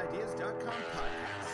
InvestorIdeas.com podcast.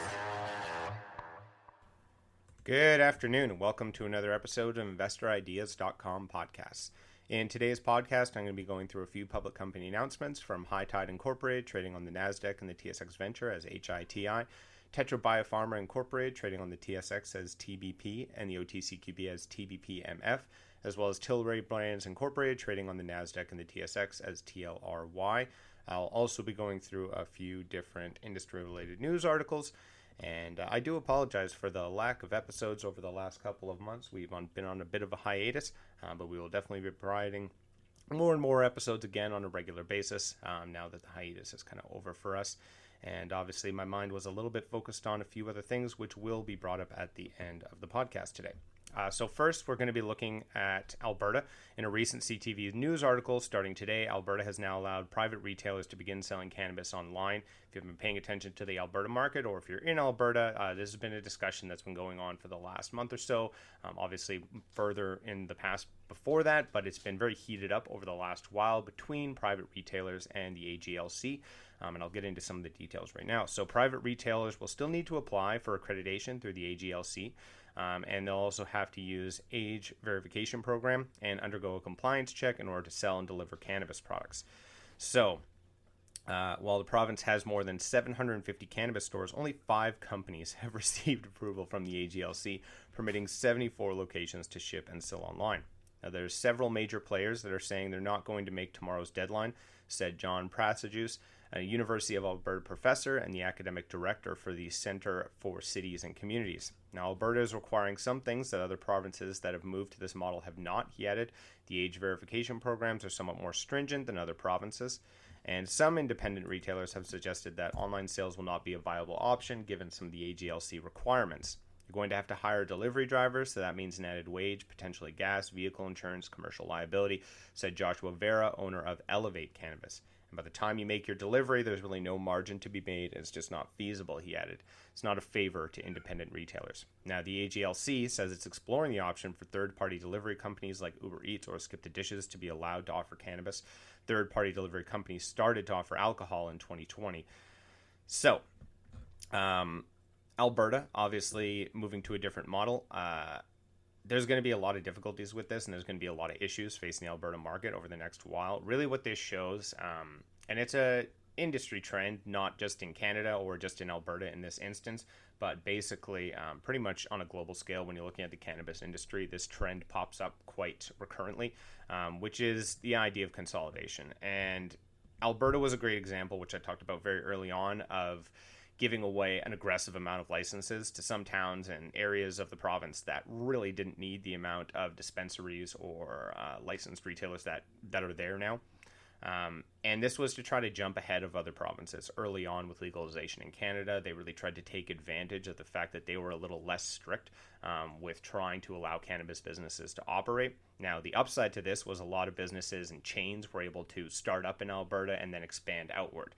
Good afternoon and welcome to another episode of InvestorIdeas.com podcasts. In today's podcast, I'm going to be going through a few public company announcements from HITI Incorporated, trading on the Nasdaq and the TSX Venture as HITI, Tetra Biopharma Incorporated, trading on the TSX as TBP and the OTCQB as TBPMF, as well as TLRY Brands Incorporated, trading on the Nasdaq and the TSX as TLRY. I'll also be going through a few different industry-related news articles, and I do apologize for the lack of episodes over the last couple of months. We've been on a bit of a hiatus, but we will definitely be providing more and more episodes again on a regular basis now that the hiatus is kind of over for us. And obviously my mind was a little bit focused on a few other things, which will be brought up at the end of the podcast today. So first, we're going to be looking at Alberta. In a recent CTV news article starting today, Alberta has now allowed private retailers to begin selling cannabis online. If you've been paying attention to the Alberta market, or if you're in Alberta, this has been a discussion that's been going on for the last month or so. Obviously, further in the past before that, but it's been very heated up over the last while between private retailers and the AGLC. And I'll get into some of the details right now. So private retailers will still need to apply for accreditation through the AGLC. And they'll also have to use age verification program and undergo a compliance check in order to sell and deliver cannabis products. So while the province has more than 750 cannabis stores, only 5 companies have received approval from the AGLC, permitting 74 locations to ship and sell online. Now, there's several major players that are saying they're not going to make tomorrow's deadline, said John Prasagius, a University of Alberta professor and the academic director for the Centre for Cities and Communities. Now, Alberta is requiring some things that other provinces that have moved to this model have not, he added. The age verification programs are somewhat more stringent than other provinces, and some independent retailers have suggested that online sales will not be a viable option given some of the AGLC requirements. You're going to have to hire delivery drivers, so that means an added wage, potentially gas, vehicle insurance, commercial liability, said Joshua Vera, owner of Elevate Cannabis. And by the time you make your delivery, there's really no margin to be made, and it's just not feasible, he added. It's not a favor to independent retailers. Now, the AGLC says it's exploring the option for third-party delivery companies like Uber Eats or Skip the Dishes to be allowed to offer cannabis. Third-party delivery companies started to offer alcohol in 2020. So, Alberta, obviously moving to a different model. There's going to be a lot of difficulties with this, and there's going to be a lot of issues facing the Alberta market over the next while. Really what this shows, and it's a industry trend, not just in Canada or just in Alberta in this instance, but basically pretty much on a global scale. When you're looking at the cannabis industry, this trend pops up quite recurrently, which is the idea of consolidation. And Alberta was a great example, which I talked about very early on, of giving away an aggressive amount of licenses to some towns and areas of the province that really didn't need the amount of dispensaries or licensed retailers that are there now. And this was to try to jump ahead of other provinces. Early on with legalization in Canada, they really tried to take advantage of the fact that they were a little less strict with trying to allow cannabis businesses to operate. Now, the upside to this was a lot of businesses and chains were able to start up in Alberta and then expand outward.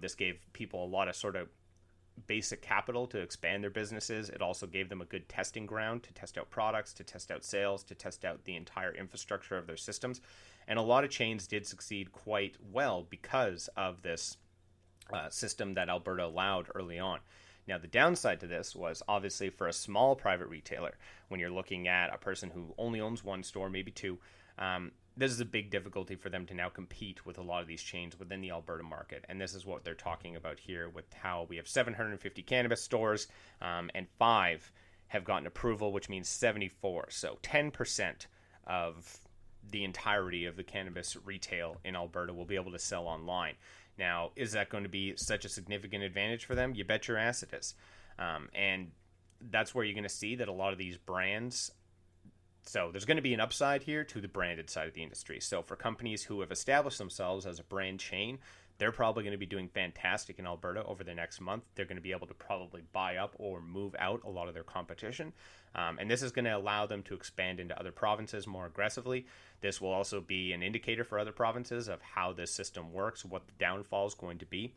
This gave people a lot of sort of basic capital to expand their businesses. It also gave them a good testing ground to test out products, to test out sales, to test out the entire infrastructure of their systems. And a lot of chains did succeed quite well because of this system that Alberta allowed early on. Now, the downside to this was obviously for a small private retailer, when you're looking at a person who only owns one store, maybe two, this is a big difficulty for them to now compete with a lot of these chains within the Alberta market. And this is what they're talking about here with how we have 750 cannabis stores and 5 have gotten approval, which means 74. So 10% of the entirety of the cannabis retail in Alberta will be able to sell online. Now, is that going to be such a significant advantage for them? You bet your ass it is. And that's where you're going to see that a lot of these brands. So there's going to be an upside here to the branded side of the industry. So for companies who have established themselves as a brand chain, they're probably going to be doing fantastic in Alberta over the next month. They're going to be able to probably buy up or move out a lot of their competition. And this is going to allow them to expand into other provinces more aggressively. This will also be an indicator for other provinces of how this system works, what the downfall is going to be.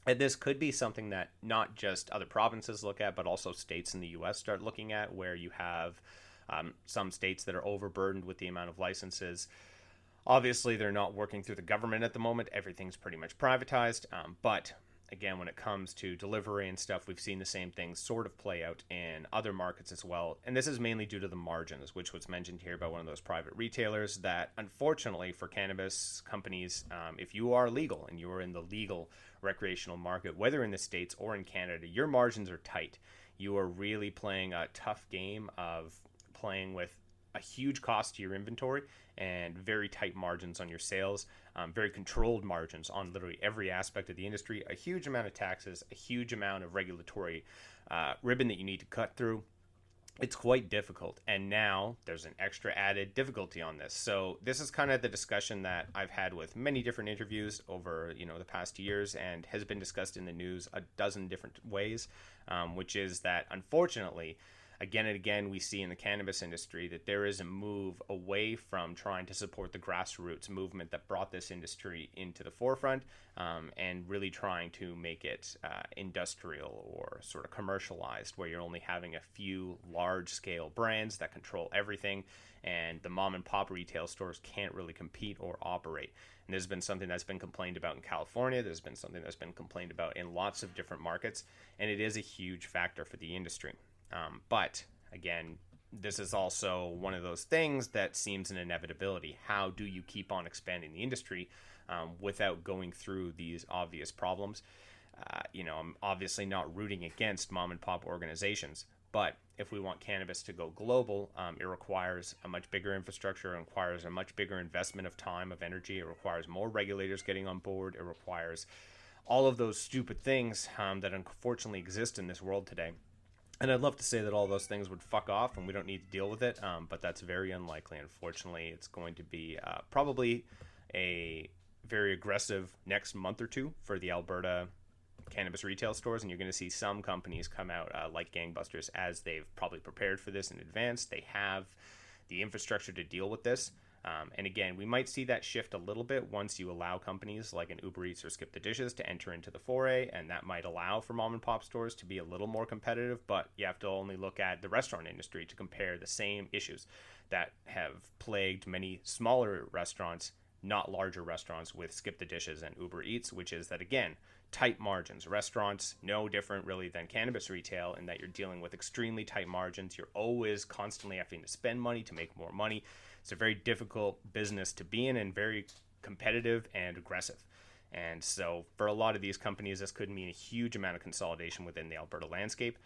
And this could be something that not just other provinces look at, but also states in the U.S. start looking at, where you have some states that are overburdened with the amount of licenses. Obviously, they're not working through the government at the moment. Everything's pretty much privatized. But again, when it comes to delivery and stuff, we've seen the same things sort of play out in other markets as well. And this is mainly due to the margins, which was mentioned here by one of those private retailers that, unfortunately, for cannabis companies, if you are legal and you are in the legal recreational market, whether in the States or in Canada, your margins are tight. You are really playing a tough game of playing with a huge cost to your inventory and very tight margins on your sales, very controlled margins on literally every aspect of the industry, a huge amount of taxes, a huge amount of regulatory ribbon that you need to cut through. It's quite difficult, and now there's an extra added difficulty on this. So this is kind of the discussion that I've had with many different interviews over the past years, and has been discussed in the news a dozen different ways, which is that, unfortunately, again and again, we see in the cannabis industry that there is a move away from trying to support the grassroots movement that brought this industry into the forefront, and really trying to make it industrial or sort of commercialized, where you're only having a few large-scale brands that control everything, and the mom-and-pop retail stores can't really compete or operate. And there's been something that's been complained about in California. There's been something that's been complained about in lots of different markets, and it is a huge factor for the industry. But again, this is also one of those things that seems an inevitability. How do you keep on expanding the industry without going through these obvious problems? I'm obviously not rooting against mom and pop organizations, but if we want cannabis to go global, it requires a much bigger infrastructure. It requires a much bigger investment of time, of energy. It requires more regulators getting on board. It requires all of those stupid things that unfortunately exist in this world today. And I'd love to say that all those things would fuck off and we don't need to deal with it, but that's very unlikely. Unfortunately, it's going to be probably a very aggressive next month or two for the Alberta cannabis retail stores, and you're going to see some companies come out like gangbusters, as they've probably prepared for this in advance. They have the infrastructure to deal with this. And again, we might see that shift a little bit once you allow companies like an Uber Eats or Skip the Dishes to enter into the foray, and that might allow for mom and pop stores to be a little more competitive, but you have to only look at the restaurant industry to compare the same issues that have plagued many smaller restaurants, not larger restaurants, with Skip the Dishes and Uber Eats, which is that, again, tight margins. Restaurants, no different really than cannabis retail, in that you're dealing with extremely tight margins. You're always constantly having to spend money to make more money. It's a very difficult business to be in, and very competitive and aggressive. And so for a lot of these companies, this could mean a huge amount of consolidation within the Alberta landscape.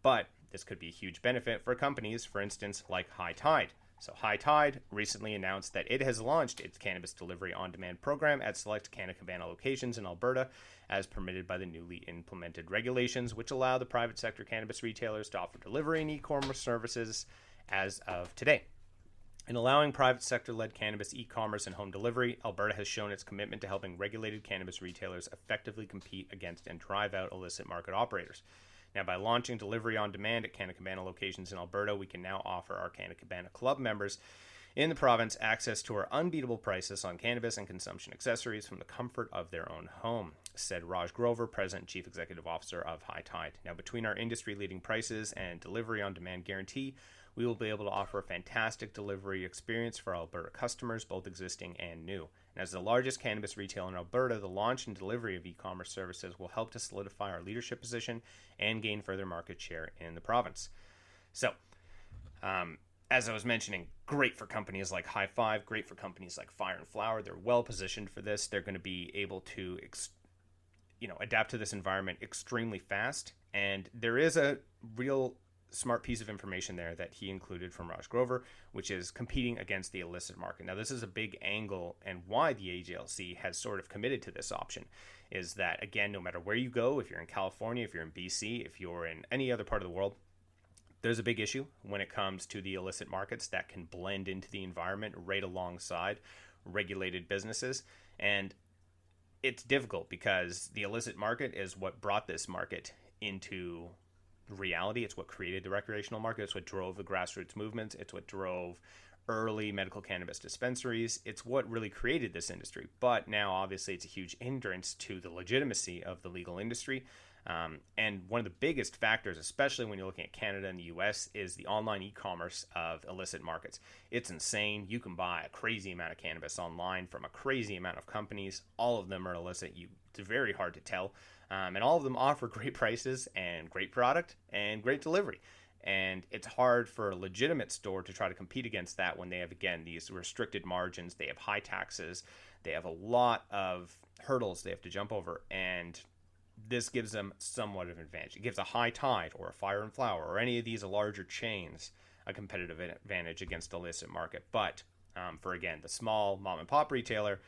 But this could be a huge benefit for companies, for instance, like HITI. So HITI recently announced that it has launched its cannabis delivery on-demand program at select Canna Cabana locations in Alberta, as permitted by the newly implemented regulations, which allow the private sector cannabis retailers to offer delivery and e-commerce services as of today. In allowing private sector-led cannabis e-commerce and home delivery, Alberta has shown its commitment to helping regulated cannabis retailers effectively compete against and drive out illicit market operators. Now, by launching delivery on demand at Canna Cabana locations in Alberta, we can now offer our Canna Cabana Club members in the province access to our unbeatable prices on cannabis and consumption accessories from the comfort of their own home, said Raj Grover, President and Chief Executive Officer of HITI. Now, between our industry-leading prices and delivery on demand guarantee, we will be able to offer a fantastic delivery experience for Alberta customers, both existing and new. And as the largest cannabis retailer in Alberta, the launch and delivery of e-commerce services will help to solidify our leadership position and gain further market share in the province. So, as I was mentioning, great for companies like High Five, great for companies like Fire and Flower. They're well positioned for this. They're going to be able to adapt to this environment extremely fast. And there is a real smart piece of information there that he included from Raj Grover, which is competing against the illicit market. Now, this is a big angle, and why the AGLC has sort of committed to this option is that, again, no matter where you go, if you're in California, if you're in BC, if you're in any other part of the world, there's a big issue when it comes to the illicit markets that can blend into the environment right alongside regulated businesses. And it's difficult because the illicit market is what brought this market into reality. It's what created the recreational market. It's what drove the grassroots movements. It's what drove early medical cannabis dispensaries. It's what really created this industry. But now, obviously, it's a huge hindrance to the legitimacy of the legal industry. And one of the biggest factors, especially when you're looking at Canada and the US, is the online e-commerce of illicit markets. It's insane. You can buy a crazy amount of cannabis online from a crazy amount of companies. All of them are illicit. It's very hard to tell. And all of them offer great prices and great product and great delivery. And it's hard for a legitimate store to try to compete against that when they have, again, these restricted margins. They have high taxes. They have a lot of hurdles they have to jump over. And this gives them somewhat of an advantage. It gives a High Tide or a Fire and Flower or any of these larger chains a competitive advantage against the illicit market. But for, again, the small mom and pop retailer,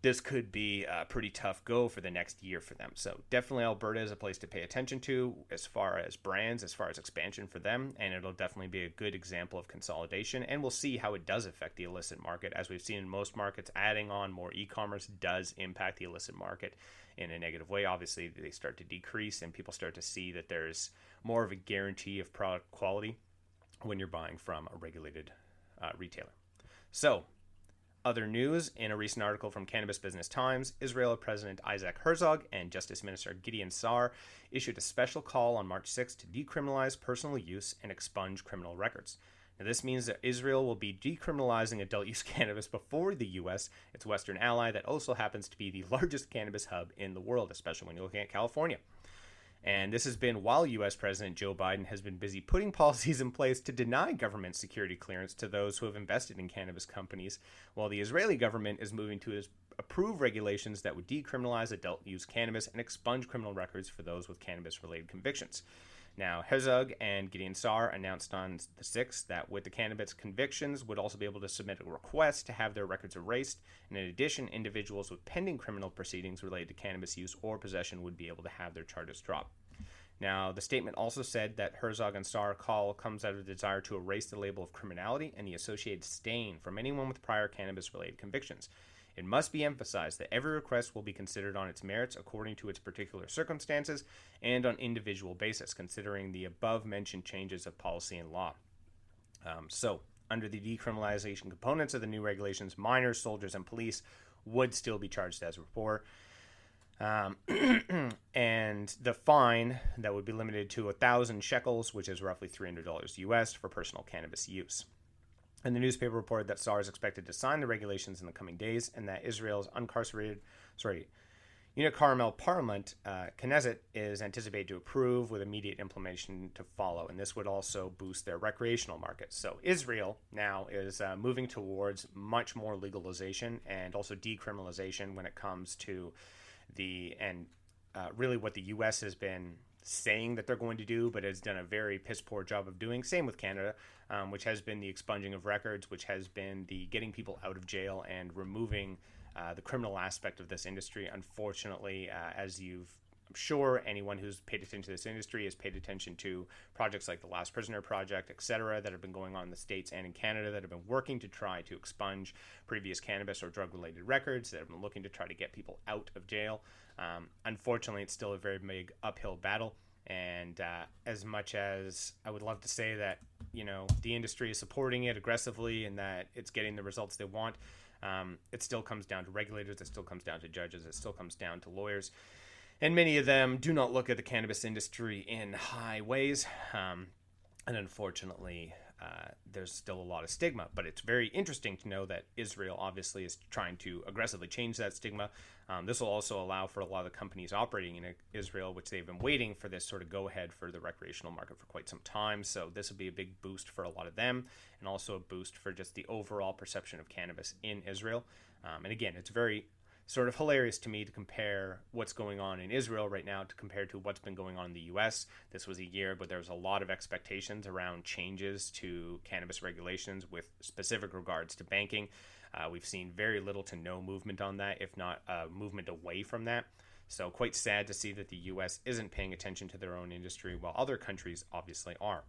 this could be a pretty tough go for the next year for them. So definitely Alberta is a place to pay attention to as far as brands, as far as expansion for them. And it'll definitely be a good example of consolidation. And we'll see how it does affect the illicit market. As we've seen in most markets, adding on more e-commerce does impact the illicit market in a negative way. Obviously, they start to decrease and people start to see that there's more of a guarantee of product quality when you're buying from a regulated retailer. So, other news, in a recent article from Cannabis Business Times, Israel President Isaac Herzog and Justice Minister Gideon Saar issued a special call on March 6th to decriminalize personal use and expunge criminal records. Now, this means that Israel will be decriminalizing adult use cannabis before the U.S., its Western ally that also happens to be the largest cannabis hub in the world, especially when you're looking at California. And this has been while U.S. President Joe Biden has been busy putting policies in place to deny government security clearance to those who have invested in cannabis companies, while the Israeli government is moving to approve regulations that would decriminalize adult use cannabis and expunge criminal records for those with cannabis-related convictions. Now, Herzog and Gideon Saar announced on the 6th that with the cannabis convictions would also be able to submit a request to have their records erased, and in addition, individuals with pending criminal proceedings related to cannabis use or possession would be able to have their charges dropped. Now, the statement also said that Herzog and Saar call comes out of the desire to erase the label of criminality and the associated stain from anyone with prior cannabis-related convictions. It must be emphasized that every request will be considered on its merits according to its particular circumstances and on individual basis, considering the above-mentioned changes of policy and law. So, under the decriminalization components of the new regulations, minors, soldiers, and police would still be charged as before. And the fine that would be limited to 1,000 shekels, which is roughly $300 US, for personal cannabis use. And the newspaper reported that Saar is expected to sign the regulations in the coming days, and that Israel's unicameral parliament, Knesset, is anticipated to approve with immediate implementation to follow. And this would also boost their recreational market. So Israel now is moving towards much more legalization and also decriminalization when it comes to really what the U.S. has been saying that they're going to do, but has done a very piss poor job of doing. Same with Canada, which has been the expunging of records, which has been the getting people out of jail and removing the criminal aspect of this industry. Unfortunately, I'm sure anyone who's paid attention to this industry has paid attention to projects like the Last Prisoner Project, etc., that have been going on in the States and in Canada that have been working to try to expunge previous cannabis or drug-related records, that have been looking to try to get people out of jail. Unfortunately, it's still a very big uphill battle. And as much as I would love to say that, the industry is supporting it aggressively and that it's getting the results they want, it still comes down to regulators, it still comes down to judges, it still comes down to lawyers. And many of them do not look at the cannabis industry in high ways. And unfortunately, there's still a lot of stigma. But it's very interesting to know that Israel obviously is trying to aggressively change that stigma. This will also allow for a lot of the companies operating in Israel, which they've been waiting for this sort of go-ahead for the recreational market for quite some time. So this will be a big boost for a lot of them, and also a boost for just the overall perception of cannabis in Israel. And again, it's very sort of hilarious to me to compare what's going on in Israel right now to compare to what's been going on in the U.S. This was a year, but there was a lot of expectations around changes to cannabis regulations with specific regards to banking. We've seen very little to no movement on that, if not movement away from that. So quite sad to see that the U.S. isn't paying attention to their own industry, while other countries obviously are.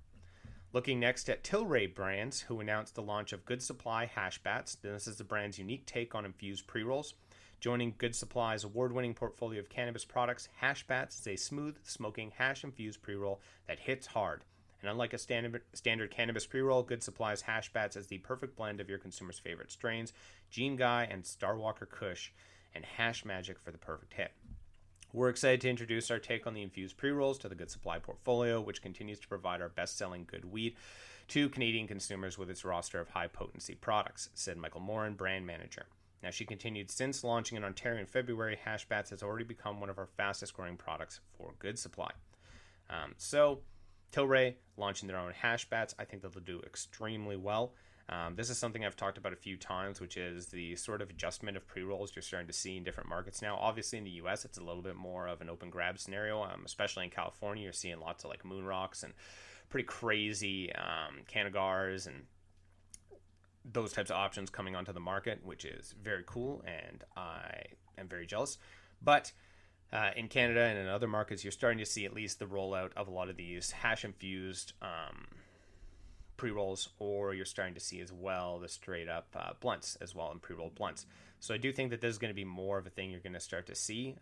Looking next at TLRY Brands, who announced the launch of Good Supply Hash Bats. This is the brand's unique take on infused pre-rolls. Joining Good Supply's award-winning portfolio of cannabis products, Hash Bats is a smooth, smoking, hash-infused pre-roll that hits hard. And unlike a standard cannabis pre-roll, Good Supply's Hash Bats is the perfect blend of your consumer's favorite strains, Gene Guy and Starwalker Kush, and Hash Magic for the perfect hit. We're excited to introduce our take on the infused pre-rolls to the Good Supply portfolio, which continues to provide our best-selling good weed to Canadian consumers with its roster of high-potency products, said Michael Morin, brand manager. Now, she continued, since launching in Ontario in February, Hash Bats has already become one of our fastest-growing products for Good Supply. So, TLRY launching their own Hash Bats, I think that they'll do extremely well. This is something I've talked about a few times, which is the sort of adjustment of pre-rolls you're starting to see in different markets now. Obviously, in the U.S., it's a little bit more of an open grab scenario, especially in California. You're seeing lots of like moon rocks and pretty crazy Cannagars and those types of options coming onto the market, which is very cool, and I am very jealous. But in Canada and in other markets, you're starting to see at least the rollout of a lot of these hash-infused pre-rolls, or you're starting to see as well the straight up blunts as well, and pre-rolled blunts. So I do think that this is going to be more of a thing you're going to start to see,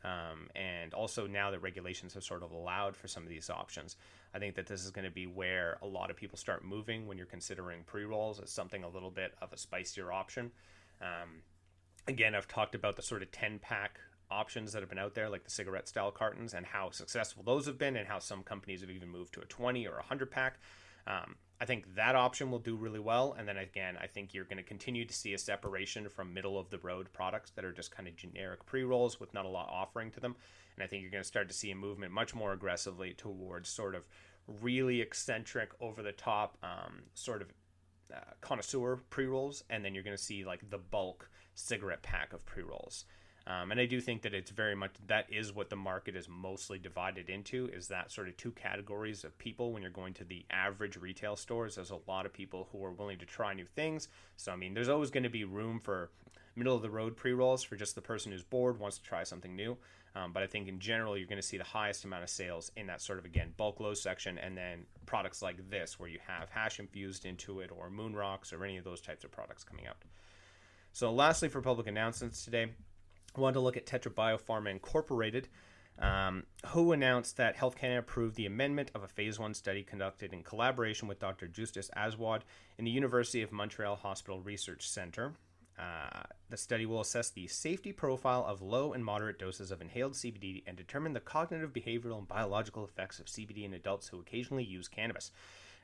and also now that regulations have sort of allowed for some of these options, I think that this is going to be where a lot of people start moving when you're considering pre-rolls as something a little bit of a spicier option. Again, I've talked about the sort of 10-pack options that have been out there, like the cigarette style cartons, and how successful those have been, and how some companies have even moved to a 20 or 100 pack. I think that option will do really well. And then again, I think you're going to continue to see a separation from middle of the road products that are just kind of generic pre-rolls with not a lot offering to them. And I think you're going to start to see a movement much more aggressively towards sort of really eccentric, over the top connoisseur pre-rolls. And then you're going to see like the bulk cigarette pack of pre-rolls. And I do think that it's very much, that is what the market is mostly divided into, is that sort of two categories of people. When you're going to the average retail stores, there's a lot of people who are willing to try new things. So, I mean, there's always going to be room for middle of the road pre-rolls for just the person who's bored, wants to try something new. But I think in general, you're going to see the highest amount of sales in that sort of, again, bulk low section, and then products like this, where you have hash infused into it, or moon rocks, or any of those types of products coming out. So lastly, for public announcements today, I wanted to look at Tetra Biopharma Incorporated, who announced that Health Canada approved the amendment of a Phase 1 study conducted in collaboration with Dr. Justus Aswad in the University of Montreal Hospital Research Centre. The study will assess the safety profile of low and moderate doses of inhaled CBD and determine the cognitive, behavioral, and biological effects of CBD in adults who occasionally use cannabis.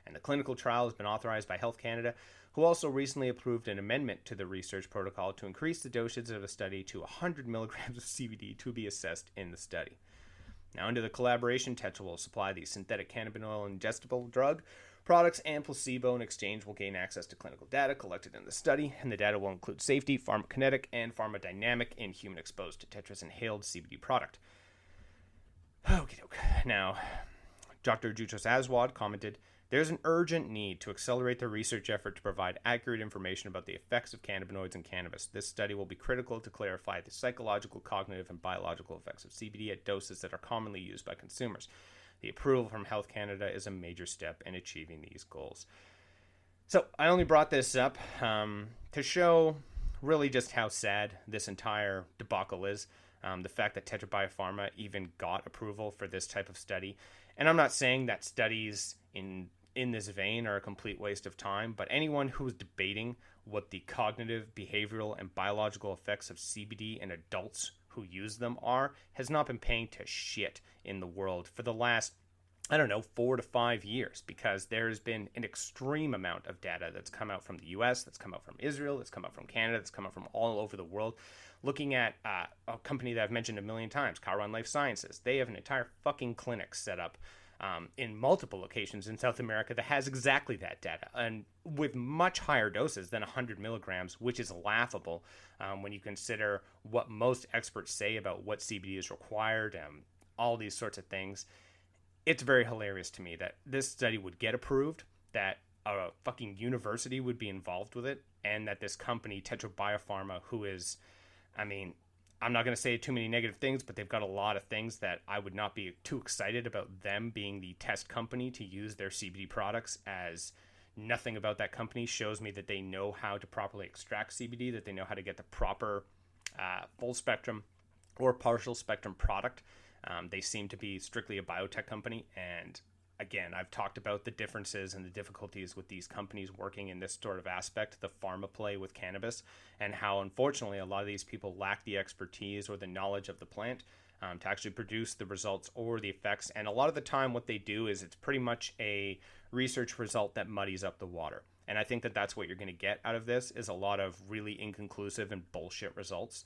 And the clinical trial has been authorized by Health Canada, who also recently approved an amendment to the research protocol to increase the dosage of the study to 100 milligrams of CBD to be assessed in the study. Now, under the collaboration, Tetra will supply the synthetic cannabinoid ingestible drug products, and placebo in exchange will gain access to clinical data collected in the study, and the data will include safety, pharmacokinetic, and pharmacodynamic in human exposed to Tetra's inhaled CBD product. Okie doke. Now, Dr. Justus Aswad commented, "There's an urgent need to accelerate the research effort to provide accurate information about the effects of cannabinoids in cannabis. This study will be critical to clarify the psychological, cognitive, and biological effects of CBD at doses that are commonly used by consumers. The approval from Health Canada is a major step in achieving these goals." So I only brought this up to show really just how sad this entire debacle is. The fact that Tetra Biopharma even got approval for this type of study. And I'm not saying that studies in this vein are a complete waste of time, but anyone who is debating what the cognitive, behavioral, and biological effects of CBD in adults who use them are has not been paying to shit in the world for the last, 4 to 5 years, because there's been an extreme amount of data that's come out from the US, that's come out from Israel, that's come out from Canada, that's come out from all over the world. Looking at a company that I've mentioned a million times, Chiron Life Sciences, they have an entire fucking clinic set up in multiple locations in South America that has exactly that data, and with much higher doses than 100 milligrams, which is laughable when you consider what most experts say about what CBD is required, all these sorts of things. It's very hilarious to me that this study would get approved, that a fucking university would be involved with it, and that this company, Tetra Biopharma, who is, I'm not going to say too many negative things, but they've got a lot of things that I would not be too excited about them being the test company to use their CBD products, as nothing about that company shows me that they know how to properly extract CBD, that they know how to get the proper full spectrum or partial spectrum product. They seem to be strictly a biotech company, and again, I've talked about the differences and the difficulties with these companies working in this sort of aspect, the pharma play with cannabis, and how unfortunately a lot of these people lack the expertise or the knowledge of the plant. to actually produce the results or the effects. And a lot of the time what they do is it's pretty much a research result that muddies up the water. And I think that that's what you're going to get out of this, is a lot of really inconclusive and bullshit results.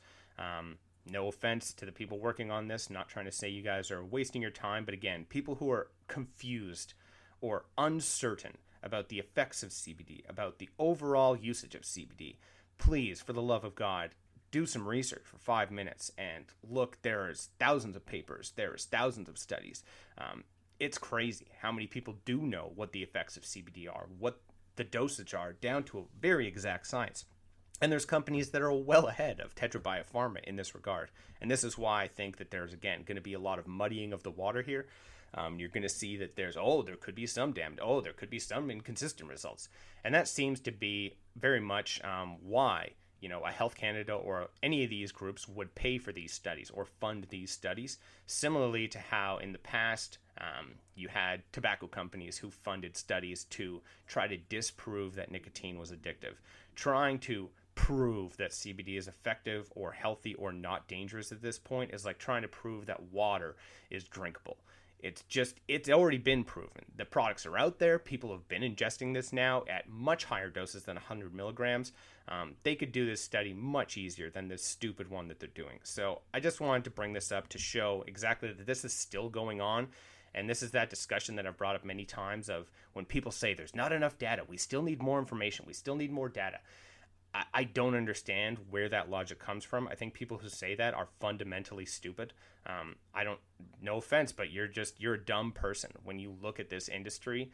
No offense to the people working on this, not trying to say you guys are wasting your time, but again, people who are confused or uncertain about the effects of CBD, about the overall usage of CBD, please, for the love of God, do some research for 5 minutes and look. There's thousands of papers, there's thousands of studies. It's crazy how many people do know what the effects of CBD are, what the dosage are, down to a very exact science. And there's companies that are well ahead of Tetra Biopharma in this regard. And this is why I think that there's, again, going to be a lot of muddying of the water here. You're going to see that there could be some damned, there could be some inconsistent results. And that seems to be very much why, a Health Canada or any of these groups would pay for these studies or fund these studies, similarly to how in the past you had tobacco companies who funded studies to try to disprove that nicotine was addictive, trying to prove that CBD is effective or healthy or not dangerous at this point is like trying to prove that water is drinkable. It's already been proven. The products are out there. People have been ingesting this now at much higher doses than 100 milligrams. They could do this study much easier than this stupid one that they're doing. So I just wanted to bring this up to show exactly that this is still going on. And this is that discussion that I've brought up many times of when people say there's not enough data. We still need more information. We still need more data. I don't understand where that logic comes from. I think people who say that are fundamentally stupid. No offense, but you're a dumb person when you look at this industry.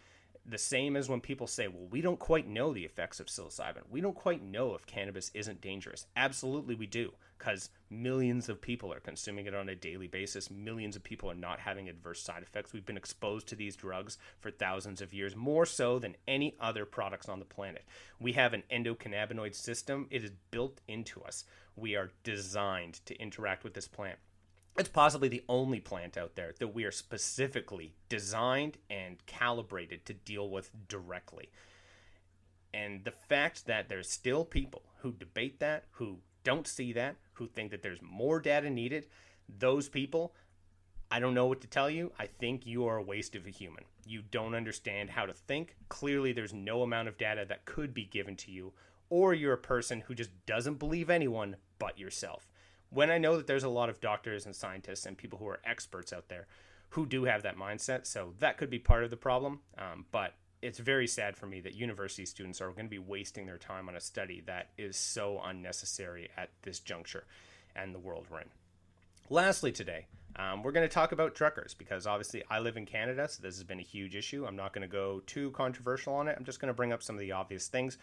The same as when people say, well, we don't quite know the effects of psilocybin. We don't quite know if cannabis isn't dangerous. Absolutely we do, because millions of people are consuming it on a daily basis. Millions of people are not having adverse side effects. We've been exposed to these drugs for thousands of years, more so than any other products on the planet. We have an endocannabinoid system. It is built into us. We are designed to interact with this plant. It's possibly the only plant out there that we are specifically designed and calibrated to deal with directly. And the fact that there's still people who debate that, who don't see that, who think that there's more data needed, those people, I don't know what to tell you. I think you are a waste of a human. You don't understand how to think. Clearly, there's no amount of data that could be given to you, or you're a person who just doesn't believe anyone but yourself. When I know that there's a lot of doctors and scientists and people who are experts out there who do have that mindset, so that could be part of the problem. But it's very sad for me that university students are going to be wasting their time on a study that is so unnecessary at this juncture and the world we're in. Lastly today, we're going to talk about truckers, because obviously I live in Canada, so this has been a huge issue. I'm not going to go too controversial on it. I'm just going to bring up some of the obvious things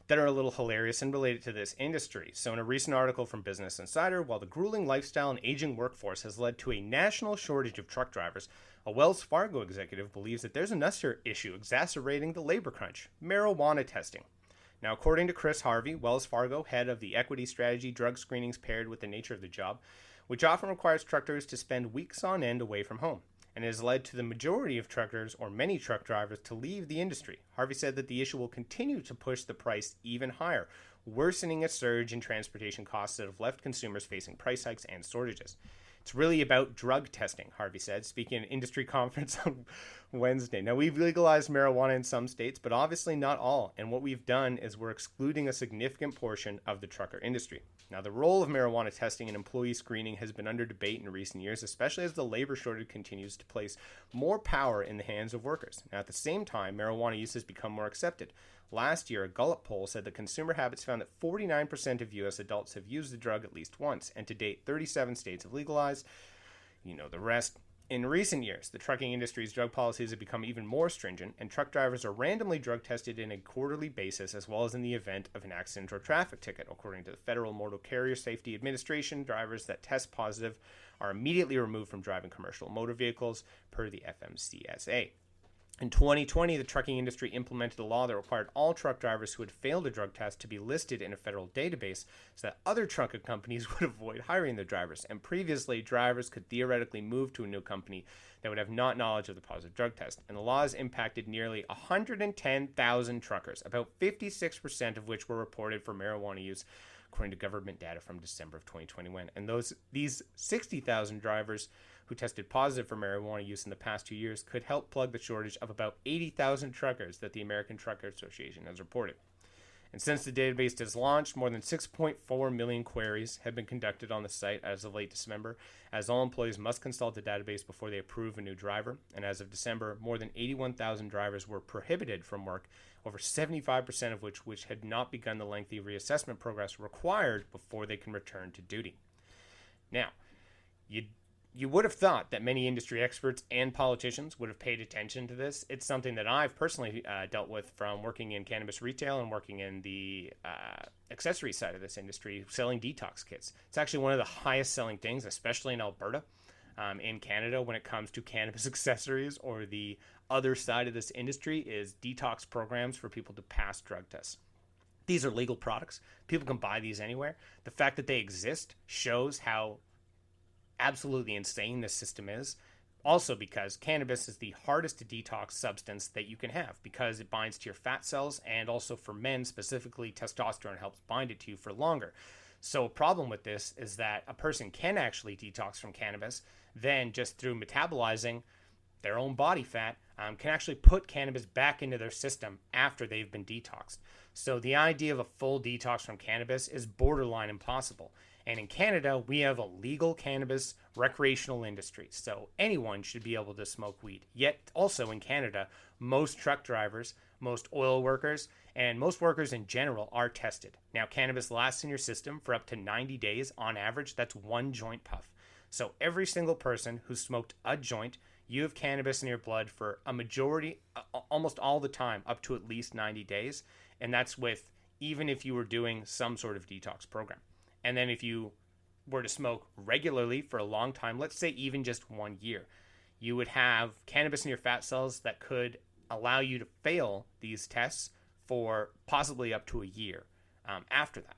that are a little hilarious and related to this industry. So in a recent article from Business Insider, while the grueling lifestyle and aging workforce has led to a national shortage of truck drivers, a Wells Fargo executive believes that there's another issue exacerbating the labor crunch: marijuana testing. Now, according to Chris Harvey, Wells Fargo, head of the equity strategy, drug screenings paired with the nature of the job, which often requires truckers to spend weeks on end away from home, and has led to the majority of truckers, or many truck drivers, to leave the industry. Harvey said that the issue will continue to push the price even higher, worsening a surge in transportation costs that have left consumers facing price hikes and shortages. It's really about drug testing, Harvey said, speaking at an industry conference on Wednesday. Now, we've legalized marijuana in some states, but obviously not all. And what we've done is we're excluding a significant portion of the trucker industry. Now, the role of marijuana testing and employee screening has been under debate in recent years, especially as the labor shortage continues to place more power in the hands of workers. Now, at the same time, marijuana use has become more accepted. Last year, a Gallup poll said that consumer habits found that 49% of U.S. adults have used the drug at least once, and to date, 37 states have legalized. You know the rest. In recent years, the trucking industry's drug policies have become even more stringent, and truck drivers are randomly drug tested on a quarterly basis, as well as in the event of an accident or traffic ticket. According to the Federal Motor Carrier Safety Administration, drivers that test positive are immediately removed from driving commercial motor vehicles, per the FMCSA. In 2020, the trucking industry implemented a law that required all truck drivers who had failed a drug test to be listed in a federal database so that other trucking companies would avoid hiring their drivers. And previously, drivers could theoretically move to a new company that would have not knowledge of the positive drug test. And the law has impacted nearly 110,000 truckers, about 56% of which were reported for marijuana use, according to government data from December of 2021. And these 60,000 drivers who tested positive for marijuana use in the past 2 years could help plug the shortage of about 80,000 truckers that the American Trucker Association has reported. And since the database has launched, more than 6.4 million queries have been conducted on the site as of late December, as all employees must consult the database before they approve a new driver. And as of December, more than 81,000 drivers were prohibited from work, over 75% of which had not begun the lengthy reassessment progress required before they can return to duty. Now, you would have thought that many industry experts and politicians would have paid attention to this. It's something that I've personally dealt with from working in cannabis retail and working in the accessory side of this industry, selling detox kits. It's actually one of the highest selling things, especially in Alberta, in Canada, when it comes to cannabis accessories, or the other side of this industry is detox programs for people to pass drug tests. These are legal products. People can buy these anywhere. The fact that they exist shows how absolutely insane this system is. Also because cannabis is the hardest to detox substance that you can have, because it binds to your fat cells, and also for men specifically, testosterone helps bind it to you for longer. So a problem with this is that a person can actually detox from cannabis, then just through metabolizing their own body fat, can actually put cannabis back into their system after they've been detoxed. So the idea of a full detox from cannabis is borderline impossible. And in Canada, we have a legal cannabis recreational industry, so anyone should be able to smoke weed. Yet also in Canada, most truck drivers, most oil workers, and most workers in general are tested. Now, cannabis lasts in your system for up to 90 days on average. That's one joint puff. So every single person who smoked a joint, you have cannabis in your blood for a majority, almost all the time, up to at least 90 days. And that's with even if you were doing some sort of detox program. And then if you were to smoke regularly for a long time, let's say even just 1 year, you would have cannabis in your fat cells that could allow you to fail these tests for possibly up to a year after that.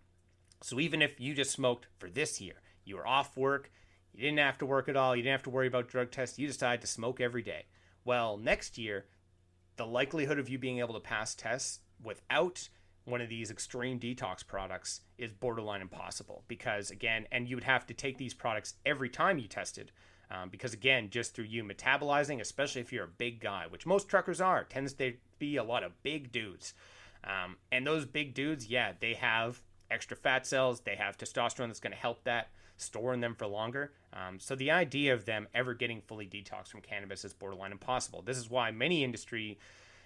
So even if you just smoked for this year, you were off work, you didn't have to work at all, you didn't have to worry about drug tests, you decided to smoke every day. Well, next year, the likelihood of you being able to pass tests without one of these extreme detox products is borderline impossible, because again, and you would have to take these products every time you tested, because again, just through you metabolizing, especially if you're a big guy, which most truckers are, tends to be a lot of big dudes. And those big dudes, yeah, they have extra fat cells, they have testosterone that's going to help that, storing them for longer. So the idea of them ever getting fully detoxed from cannabis is borderline impossible. This is why many industry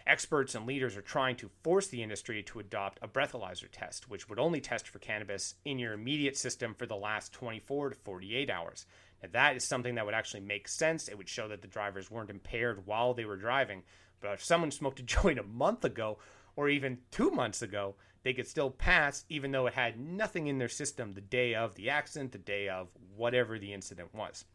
experts and leaders are trying to force the industry to adopt a breathalyzer test, which would only test for cannabis in your immediate system for the last 24 to 48 hours. Now, that is something that would actually make sense. It would show that the drivers weren't impaired while they were driving. But if someone smoked a joint a month ago or even 2 months ago, they could still pass even though it had nothing in their system the day of the accident, the day of whatever the incident was.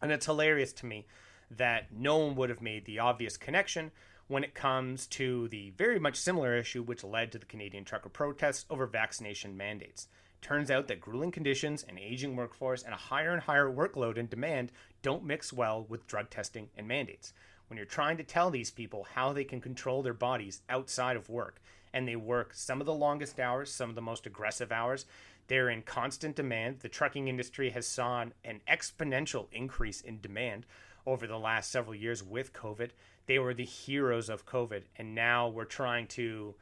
And it's hilarious to me that no one would have made the obvious connection when it comes to the very much similar issue which led to the Canadian trucker protests over vaccination mandates. Turns out that grueling conditions, an aging workforce, and a higher and higher workload and demand don't mix well with drug testing and mandates. When you're trying to tell these people how they can control their bodies outside of work, and they work some of the longest hours, some of the most aggressive hours, they're in constant demand. The trucking industry has saw an exponential increase in demand over the last several years with COVID. They were the heroes of COVID, and now we're trying to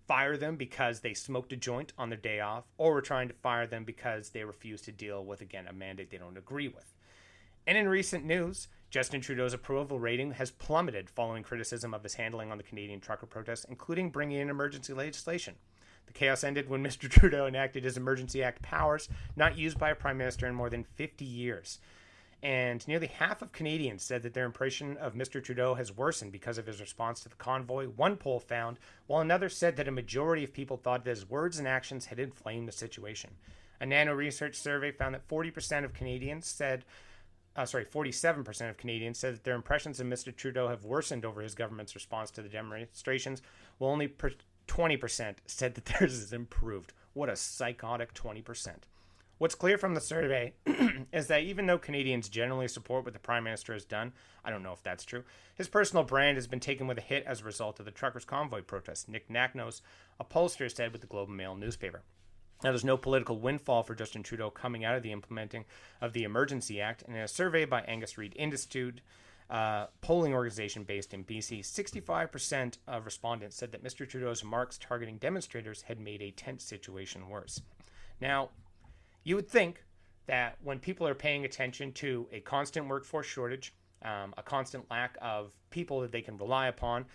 fire them because they smoked a joint on their day off, or we're trying to fire them because they refuse to deal with, again, a mandate they don't agree with. And in recent news, Justin Trudeau's approval rating has plummeted following criticism of his handling on the Canadian trucker protests, including bringing in emergency legislation. The chaos ended when Mr. Trudeau enacted his Emergency Act powers, not used by a prime minister in more than 50 years. And nearly half of Canadians said that their impression of Mr. Trudeau has worsened because of his response to the convoy, one poll found, while another said that a majority of people thought that his words and actions had inflamed the situation. A Nano Research survey found that 47% of Canadians said that their impressions of Mr. Trudeau have worsened over his government's response to the demonstrations, while only 20% said that theirs has improved. What a psychotic 20%. What's clear from the survey is that even though Canadians generally support what the Prime Minister has done, I don't know if that's true, his personal brand has been taken with a hit as a result of the truckers' convoy protests, Nick Naknos, a pollster, said with the Globe and Mail newspaper. Now, there's no political windfall for Justin Trudeau coming out of the implementing of the Emergency Act. And in a survey by Angus Reid Institute, polling organization based in BC, 65% of respondents said that Mr. Trudeau's remarks targeting demonstrators had made a tense situation worse. Now, you would think that when people are paying attention to a constant workforce shortage, a constant lack of people that they can rely upon,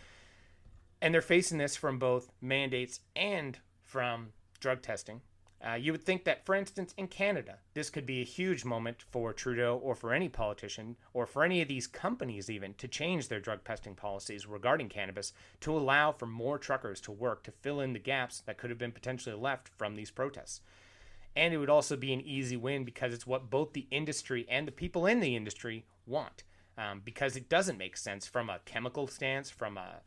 and they're facing this from both mandates and from drug testing, you would think that, for instance, in Canada, this could be a huge moment for Trudeau or for any politician or for any of these companies even to change their drug testing policies regarding cannabis to allow for more truckers to work to fill in the gaps that could have been potentially left from these protests. And it would also be an easy win because it's what both the industry and the people in the industry want. Because it doesn't make sense from a chemical stance, from a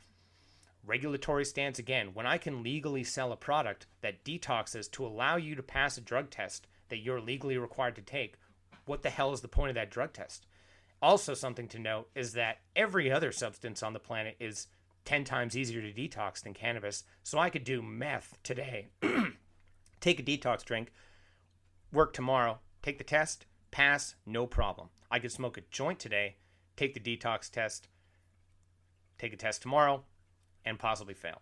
regulatory stance. Again, when I can legally sell a product that detoxes to allow you to pass a drug test that you're legally required to take, what the hell is the point of that drug test? Also, something to note is that every other substance on the planet is 10 times easier to detox than cannabis. So I could do meth today, take a detox drink, work tomorrow, take the test, pass, no problem. I could smoke a joint today, take the detox test, take a test tomorrow, and possibly fail.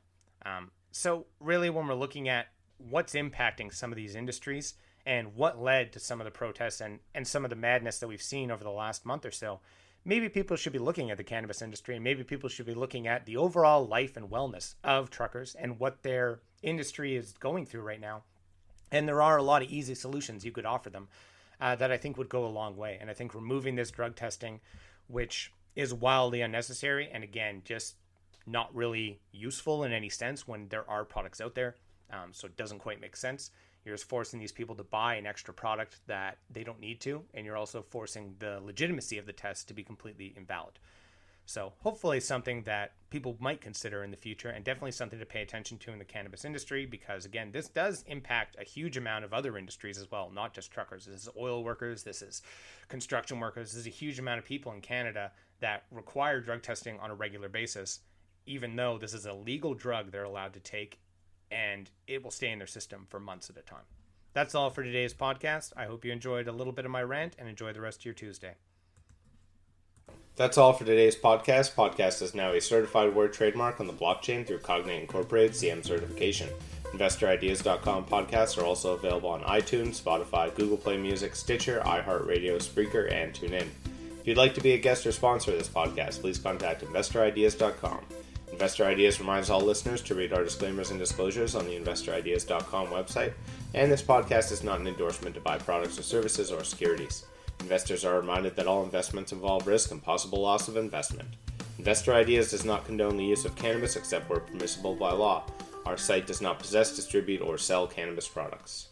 So really, when we're looking at what's impacting some of these industries and what led to some of the protests and some of the madness that we've seen over the last month or so, maybe people should be looking at the cannabis industry, and maybe people should be looking at the overall life and wellness of truckers and what their industry is going through right now. And there are a lot of easy solutions you could offer them that I think would go a long way. And I think removing this drug testing, which is wildly unnecessary and again, just not really useful in any sense when there are products out there. So it doesn't quite make sense. You're just forcing these people to buy an extra product that they don't need to, and you're also forcing the legitimacy of the test to be completely invalid. So hopefully something that people might consider in the future, and definitely something to pay attention to in the cannabis industry, because again, this does impact a huge amount of other industries as well, not just truckers. This is oil workers, this is construction workers, this is a huge amount of people in Canada that require drug testing on a regular basis, even though this is a legal drug they're allowed to take, and it will stay in their system for months at a time. That's all for today's podcast. I hope you enjoyed a little bit of my rant, and enjoy the rest of your Tuesday. That's all for today's podcast. Podcast is now a certified word trademark on the blockchain through Cognate Incorporated CM certification. InvestorIdeas.com podcasts are also available on iTunes, Spotify, Google Play Music, Stitcher, iHeartRadio, Spreaker, and TuneIn. If you'd like to be a guest or sponsor of this podcast, please contact InvestorIdeas.com. Investor Ideas reminds all listeners to read our disclaimers and disclosures on the InvestorIdeas.com website, and this podcast is not an endorsement to buy products or services or securities. Investors are reminded that all investments involve risk and possible loss of investment. Investor Ideas does not condone the use of cannabis except where permissible by law. Our site does not possess, distribute, or sell cannabis products.